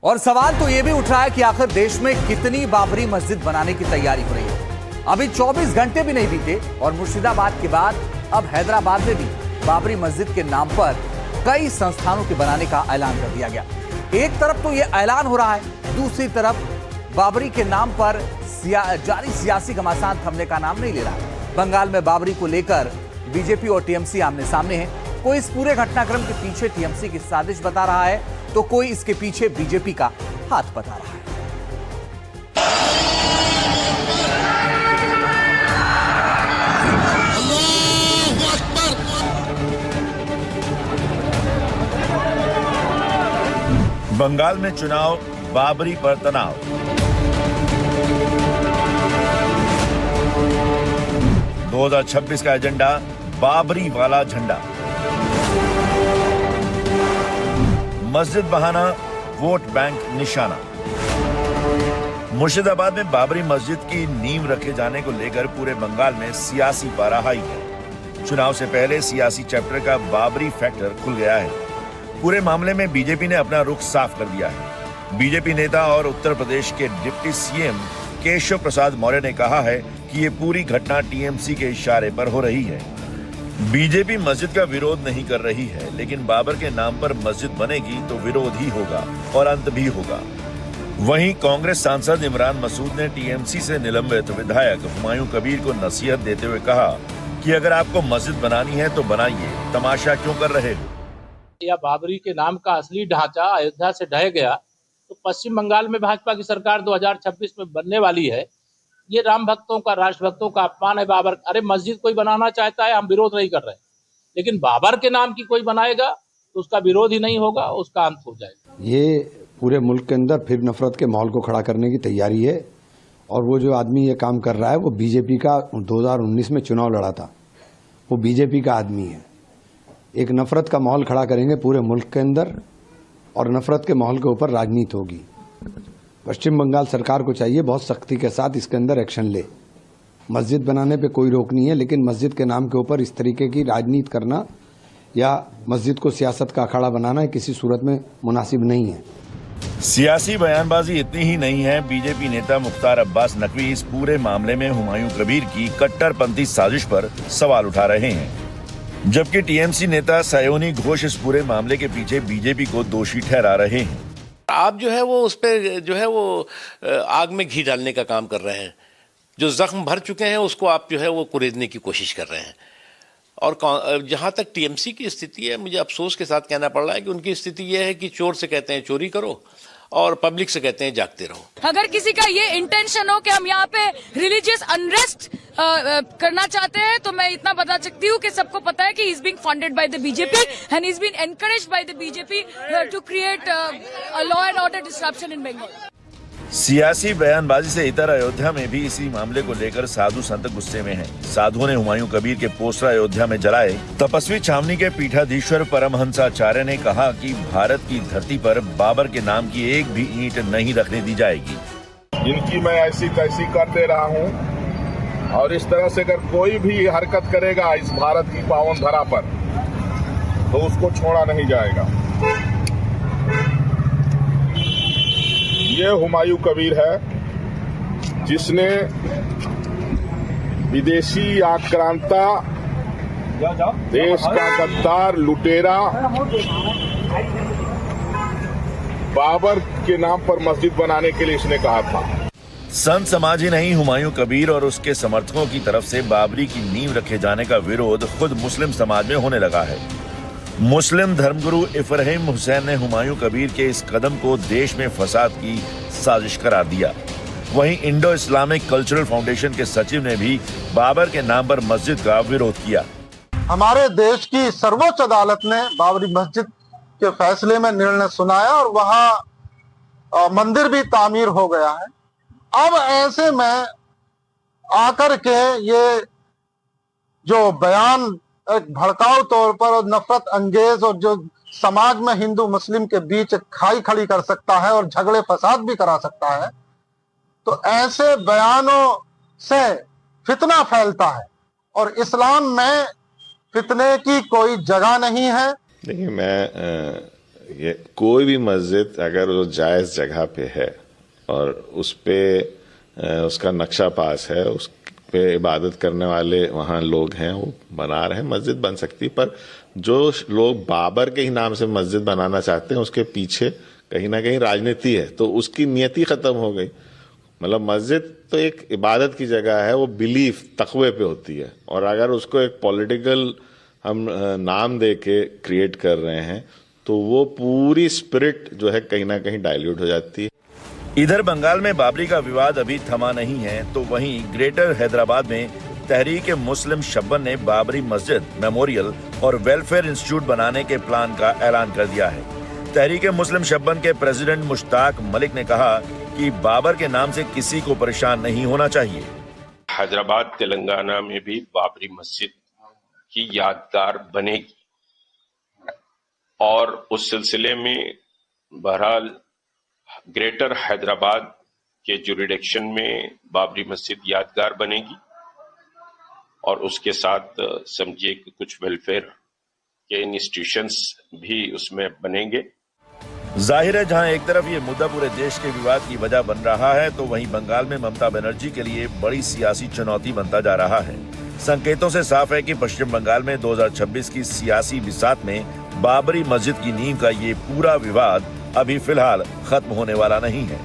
और सवाल तो यह भी उठ रहा है कि आखिर देश में कितनी बाबरी मस्जिद बनाने की तैयारी हो रही है। अभी 24 घंटे भी नहीं बीते और मुर्शिदाबाद के बाद अब हैदराबाद में भी बाबरी मस्जिद के नाम पर कई संस्थानों के बनाने का ऐलान कर दिया गया। एक तरफ तो यह ऐलान हो रहा है, दूसरी तरफ बाबरी के नाम पर जारी सियासी घमासान थमने का नाम नहीं ले रहा। बंगाल में बाबरी को लेकर बीजेपी और टीएमसी आमने सामने हैं। कोई इस पूरे घटनाक्रम के पीछे टीएमसी की साजिश बता रहा है तो कोई इसके पीछे बीजेपी का हाथ बता रहा है। बंगाल में चुनाव, बाबरी पर तनाव। दो 2026 का एजेंडा, बाबरी वाला झंडा। मस्जिद बहाना, वोट बैंक निशाना। मुर्शिदाबाद में बाबरी मस्जिद की नींव रखे जाने को लेकर पूरे बंगाल में सियासी पारा हाई है। चुनाव से पहले सियासी चैप्टर का बाबरी फैक्टर खुल गया है। पूरे मामले में बीजेपी ने अपना रुख साफ कर दिया है। बीजेपी नेता और उत्तर प्रदेश के डिप्टी सीएम केशव प्रसाद मौर्य ने कहा है कि ये पूरी घटना टीएमसी के इशारे पर हो रही है। बीजेपी मस्जिद का विरोध नहीं कर रही है, लेकिन बाबर के नाम पर मस्जिद बनेगी तो विरोध ही होगा और अंत भी होगा। वहीं कांग्रेस सांसद इमरान मसूद ने टीएमसी से निलंबित विधायक हुमायूं कबीर को नसीहत देते हुए कहा कि अगर आपको मस्जिद बनानी है तो बनाइए, तमाशा क्यों कर रहे हो। या बाबरी के नाम का असली ढांचा अयोध्या से ढह गया तो पश्चिम बंगाल में भाजपा की सरकार 2026 में बनने वाली है। ये राम भक्तों का, राष्ट्र भक्तों का अपमान है। बाबर, अरे मस्जिद कोई बनाना चाहता है, हम विरोध नहीं कर रहे, लेकिन बाबर के नाम की कोई बनाएगा तो उसका विरोध ही नहीं होगा, उसका अंत हो जाएगा। ये पूरे मुल्क के अंदर फिर नफरत के माहौल को खड़ा करने की तैयारी है। और वो जो आदमी ये काम कर रहा है वो बीजेपी का 2019 में चुनाव लड़ा था, वो बीजेपी का आदमी है। एक नफरत का माहौल खड़ा करेंगे पूरे मुल्क के अंदर और नफरत के माहौल के ऊपर राजनीति होगी। पश्चिम बंगाल सरकार को चाहिए बहुत सख्ती के साथ इसके अंदर एक्शन ले। मस्जिद बनाने पे कोई रोक नहीं है, लेकिन मस्जिद के नाम के ऊपर इस तरीके की राजनीति करना या मस्जिद को सियासत का अखाड़ा बनाना किसी सूरत में मुनासिब नहीं है। सियासी बयानबाजी इतनी ही नहीं है, बीजेपी नेता मुख्तार अब्बास नकवी इस पूरे मामले में हुमायूं कबीर की कट्टरपंथी साजिश पर सवाल उठा रहे हैं, जबकि टीएमसी नेता सयोनी घोष इस पूरे मामले के पीछे बीजेपी को दोषी ठहरा रहे हैं। आप जो है वो उस पे जो है वो आग में घी डालने का काम कर रहे हैं। जो जख्म भर चुके हैं उसको आप जो है वो कुरेदने की कोशिश कर रहे हैं। और जहां तक टीएमसी की स्थिति है, मुझे अफसोस के साथ कहना पड़ रहा है कि उनकी स्थिति यह है कि चोर से कहते हैं चोरी करो और पब्लिक से कहते हैं जागते रहो। अगर किसी का ये इंटेंशन हो कि हम यहाँ पे रिलीजियस अनरेस्ट करना चाहते हैं तो मैं इतना बता सकती हूँ कि सबको पता है कि is being funded by the BJP and is being encouraged by the BJP to create a law and order disruption in Bengal. सियासी बयानबाजी से इतर अयोध्या में भी इसी मामले को लेकर साधु संत गुस्से में हैं। साधुओं ने हुमायूं कबीर के पोस्टर अयोध्या में जलाए। तपस्वी छावनी के पीठाधीश्वर परमहंसाचार्य ने कहा कि भारत की धरती पर बाबर के नाम की एक भी ईंट नहीं रखने दी जाएगी। जिनकी मैं ऐसी तैसी कर दे रहा हूँ और इस तरह से अगर कोई भी हरकत करेगा इस भारत की पावन धरा पर तो उसको छोड़ा नहीं जाएगा। ये हुमायूं कबीर है जिसने विदेशी आक्रांता, देश का गद्दार, लुटेरा बाबर के नाम पर मस्जिद बनाने के लिए इसने कहा था। संत समाज ही नहीं, हुमायूं कबीर और उसके समर्थकों की तरफ से बाबरी की नींव रखे जाने का विरोध खुद मुस्लिम समाज में होने लगा है। मुस्लिम धर्मगुरु इब्राहिम हुसैन ने हुमायूं कबीर के इस कदम को देश में फसाद की साजिश करार दिया। वहीं इंडो इस्लामिक कल्चरल फाउंडेशन के सचिव ने भी बाबर के नाम पर मस्जिद का विरोध किया। हमारे देश की सर्वोच्च अदालत ने बाबरी मस्जिद के फैसले में निर्णय सुनाया और वहां मंदिर भी तामीर हो गया है। अब ऐसे में आकर के ये जो बयान एक भड़काऊ तौर पर और नफरत अंगेज और जो समाज में हिंदू मुस्लिम के बीच खाई खड़ी कर सकता है और झगड़े फसाद भी करा सकता है, तो ऐसे बयानों से फितना फैलता है और इस्लाम में फितने की कोई जगह नहीं है। देखिए, मैं ये कोई भी मस्जिद अगर वो जायज़ जगह पे है और उस पे उसका नक्शा पास है, उस पे इबादत करने वाले वहाँ लोग हैं, वो बना रहे हैं, मस्जिद बन सकती। पर जो लोग बाबर के ही नाम से मस्जिद बनाना चाहते हैं उसके पीछे कहीं ना कहीं राजनीति है, तो उसकी नियति ख़त्म हो गई। मतलब मस्जिद तो एक इबादत की जगह है, वो बिलीफ तक़वे पे होती है, और अगर उसको एक पॉलिटिकल हम नाम दे के क्रिएट कर रहे हैं तो वो पूरी स्पिरिट जो है कहीं ना कहीं डाइल्यूट हो जाती है। इधर बंगाल में बाबरी का विवाद अभी थमा नहीं है, तो वहीं ग्रेटर हैदराबाद में तहरीक मुस्लिम शब्बन ने बाबरी मस्जिद, मेमोरियल और वेलफेयर इंस्टीट्यूट बनाने के प्लान का ऐलान कर दिया है। तहरीक मुस्लिम शब्बन के प्रेसिडेंट मुश्ताक मलिक ने कहा कि बाबर के नाम से किसी को परेशान नहीं होना चाहिए। हैदराबाद तेलंगाना में भी बाबरी मस्जिद की यादगार बनेगी और उस सिलसिले में बहरहाल ग्रेटर हैदराबाद के जुरिडिक्शन में बाबरी मस्जिद यादगार बनेगी और उसके साथ समझिए कि कुछ वेलफेयर के इंस्टीट्यूशंस भी उसमें बनेंगे। जाहिर है जहां एक तरफ ये मुद्दा पूरे देश के विवाद की वजह बन रहा है, तो वहीं बंगाल में ममता बनर्जी के लिए बड़ी सियासी चुनौती बनता जा रहा है। संकेतों से साफ है कि पश्चिम बंगाल में 2026 की सियासी बिसात में बाबरी मस्जिद की नींव का ये पूरा विवाद अभी फिलहाल खत्म होने वाला नहीं है।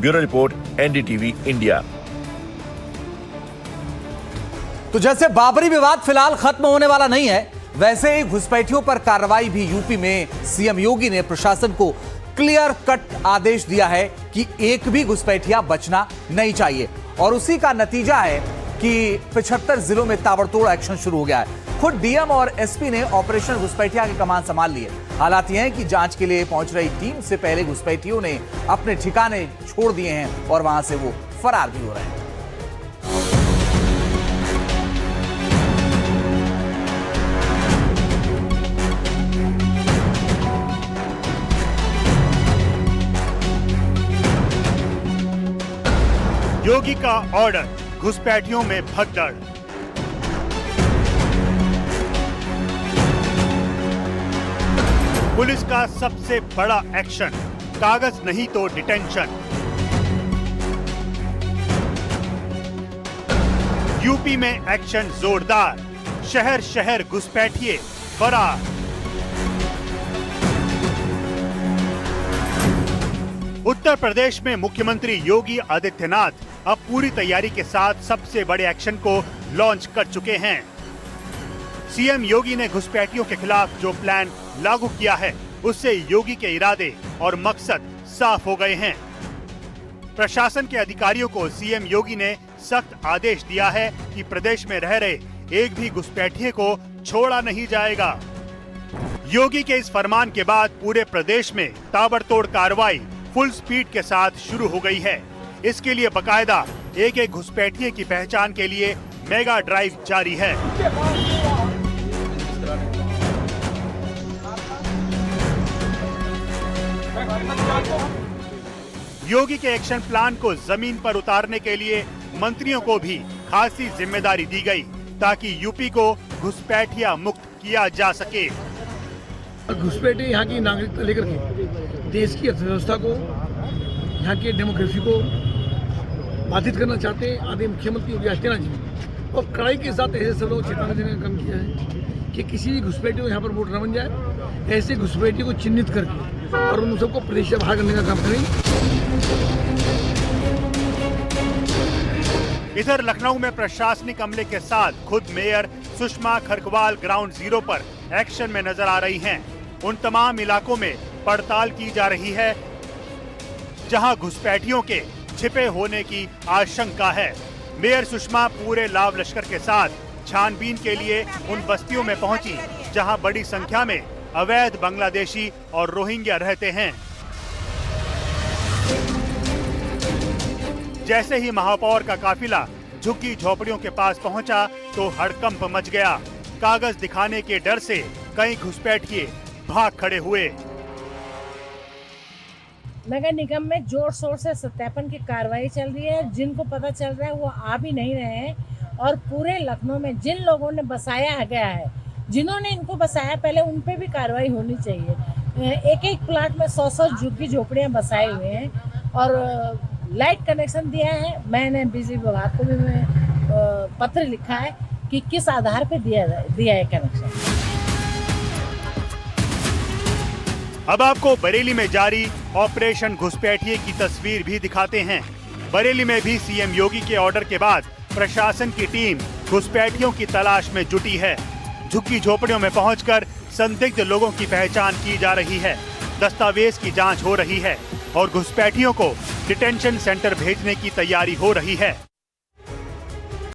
Bureau report, NDTV India. तो जैसे बाबरी विवाद फिलहाल खत्म होने वाला नहीं है, वैसे ही घुसपैठियों पर कार्रवाई भी यूपी में सीएम योगी ने प्रशासन को क्लियर कट आदेश दिया है कि एक भी घुसपैठिया बचना नहीं चाहिए, और उसी का नतीजा है कि 75 जिलों में ताबड़तोड़ एक्शन शुरू हो गया है। खुद डीएम और एसपी ने ऑपरेशन घुसपैठिया की कमान संभाल ली है। हालात यह है कि जांच के लिए पहुंच रही टीम से पहले घुसपैठियों ने अपने ठिकाने छोड़ दिए हैं और वहां से वो फरार भी हो रहे हैं। योगी का ऑर्डर, घुसपैठियों में भगदड़। पुलिस का सबसे बड़ा एक्शन, कागज नहीं तो डिटेंशन। यूपी में एक्शन जोरदार, शहर शहर घुसपैठिए फरार। उत्तर प्रदेश में मुख्यमंत्री योगी आदित्यनाथ अब पूरी तैयारी के साथ सबसे बड़े एक्शन को लॉन्च कर चुके हैं। सीएम योगी ने घुसपैठियों के खिलाफ जो प्लान लागू किया है, उससे योगी के इरादे और मकसद साफ हो गए हैं। प्रशासन के अधिकारियों को सीएम योगी ने सख्त आदेश दिया है कि प्रदेश में रह रहे एक भी घुसपैठिए को छोड़ा नहीं जाएगा। योगी के इस फरमान के बाद पूरे प्रदेश में ताबड़तोड़ कार्रवाई फुल स्पीड के साथ शुरू हो गई है। इसके लिए बकायदा एक एक घुसपैठिए की पहचान के लिए मेगा ड्राइव जारी है। योगी के एक्शन प्लान को जमीन पर उतारने के लिए मंत्रियों को भी खासी जिम्मेदारी दी गई, ताकि यूपी को घुसपैठिया मुक्त किया जा सके। घुसपैठिए यहाँ की नागरिकता लेकर के देश की अर्थव्यवस्था को, यहाँ की डेमोक्रेसी को बाधित करना चाहते हैं आदि मुख्यमंत्री योगी आदित्यनाथ जी, और कड़ाई के साथ ऐसे सब लोगों को चेतावनी देने का काम किया है कि किसी भी घुसपैठियों को यहाँ पर वोट न बन जाए। ऐसे घुसपैठियों को चिन्हित करके और उन सबको प्रदेश से बाहर करने का काम करें। इधर लखनऊ में प्रशासनिक अमले के साथ खुद mayor Sushma Kharkwal ground zero पर एक्शन में नजर आ रही हैं। उन तमाम इलाकों में पड़ताल की जा रही है जहां घुसपैठियों के छिपे होने की आशंका है। मेयर सुषमा पूरे लाव लश्कर के साथ छानबीन के लिए उन बस्तियों में पहुंची जहां बड़ी संख्या में अवैध बांग्लादेशी और रोहिंग्या रहते हैं। जैसे ही महापौर का काफिला झुग्गी झोपड़ियों के पास पहुंचा तो हड़कंप मच गया। कागज दिखाने के डर से कई घुसपैठिए भाग खड़े हुए। नगर निगम में जोर शोर से सत्यापन की कार्रवाई चल रही है। जिनको पता चल रहा है वो आ भी नहीं रहे हैं, और पूरे लखनऊ में जिन लोगों ने बसाया गया है, जिन्होंने इनको बसाया, पहले उन पे भी कार्रवाई होनी चाहिए। एक एक प्लाट में 100 झुग्गी झोपड़ियाँ बसाए हुए हैं और लाइट कनेक्शन दिया है। मैंने बिजली विभाग को भी पत्र लिखा है कि किस आधार पर दिया है कनेक्शन। अब आपको बरेली में जारी ऑपरेशन घुसपैठिए की तस्वीर भी दिखाते हैं। बरेली में भी सीएम योगी के ऑर्डर के बाद प्रशासन की टीम घुसपैठियों की तलाश में जुटी है। झुग्गी झोपड़ियों में पहुंचकर संदिग्ध लोगों की पहचान की जा रही है, दस्तावेज की जांच हो रही है और घुसपैठियों को डिटेंशन सेंटर भेजने की तैयारी हो रही है।